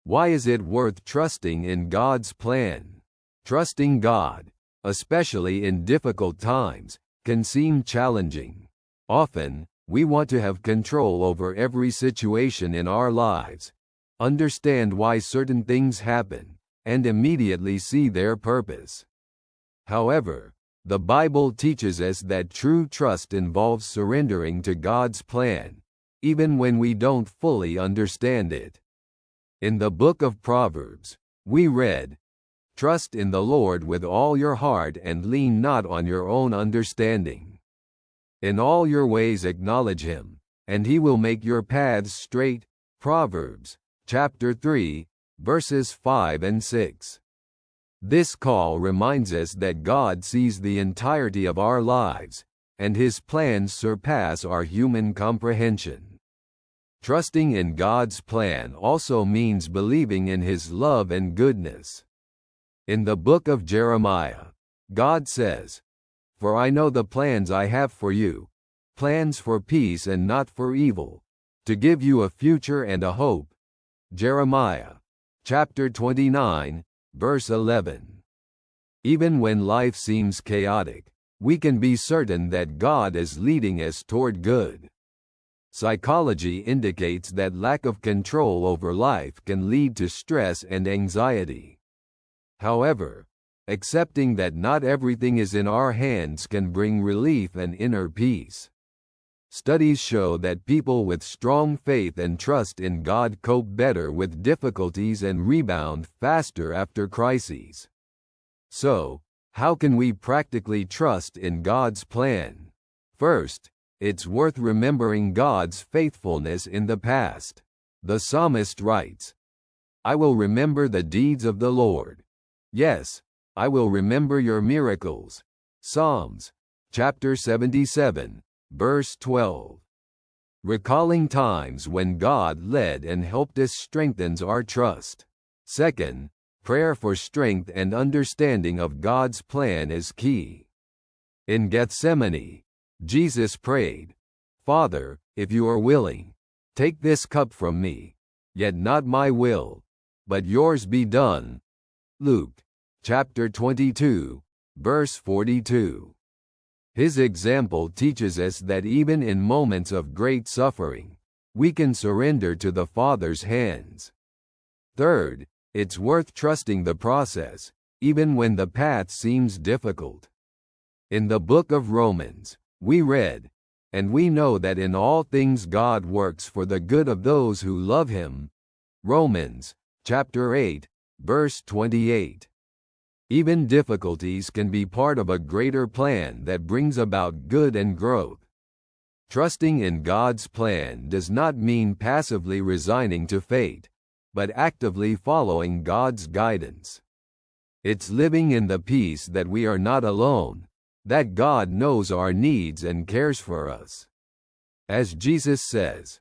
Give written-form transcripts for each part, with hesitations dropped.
Why is it worth trusting in God's plan? Trusting God, especially in difficult times, can seem challenging. Often, we want to have control over every situation in our lives, understand why certain things happen, and immediately see their purpose. However, the Bible teaches us that true trust involves surrendering to God's plan, even when we don't fully understand it. In the book of Proverbs, we read, "Trust in the Lord with all your heart and lean not on your own understanding. In all your ways acknowledge him, and he will make your paths straight." Proverbs, chapter 3, verses 5 and 6. This call reminds us that God sees the entirety of our lives, and his plans surpass our human comprehension. Trusting in God's plan also means believing in his love and goodness. In the book of Jeremiah, God says, "For I know the plans I have for you, plans for peace and not for evil, to give you a future and a hope." Jeremiah, chapter 29, verse 11. Even when life seems chaotic, we can be certain that God is leading us toward good. Psychology indicates that lack of control over life can lead to stress and anxiety. However, accepting that not everything is in our hands can bring relief and inner peace. Studies show that people with strong faith and trust in God cope better with difficulties and rebound faster after crises. So, how can we practically trust in God's plan? First, it's worth remembering God's faithfulness in the past. The psalmist writes, "I will remember the deeds of the Lord. Yes, I will remember your miracles." Psalms, chapter 77, verse 12. Recalling times when God led and helped us strengthens our trust. Second, prayer for strength and understanding of God's plan is key. In Gethsemane, Jesus prayed, "Father, if you are willing, take this cup from me, yet not my will, but yours be done." Luke, chapter 22, verse 42. His example teaches us that even in moments of great suffering, we can surrender to the Father's hands. Third, it's worth trusting the process, even when the path seems difficult. In the book of Romans, we read, "And we know that in all things God works for the good of those who love him." Romans, chapter 8, verse 28. Even difficulties can be part of a greater plan that brings about good and growth. Trusting in God's plan does not mean passively resigning to fate, but actively following God's guidance. It's living in the peace that we are not alone, that God knows our needs and cares for us. As Jesus says,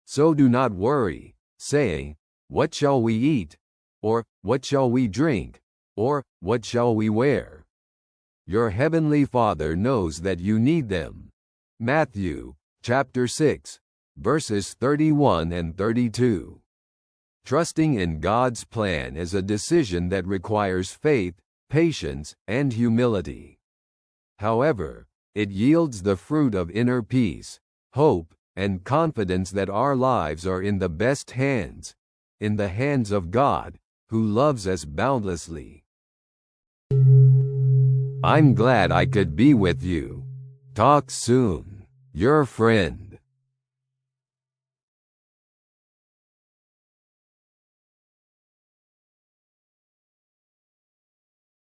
"So do not worry, saying, 'What shall we eat?' or 'What shall we drink?' or 'What shall we wear?' Your heavenly Father knows that you need them." Matthew, chapter 6, verses 31 and 32. Trusting in God's plan is a decision that requires faith, patience, and humility. However, it yields the fruit of inner peace, hope, and confidence that our lives are in the best hands, in the hands of God, who loves us boundlessly. I'm glad I could be with you. Talk soon. Your friend.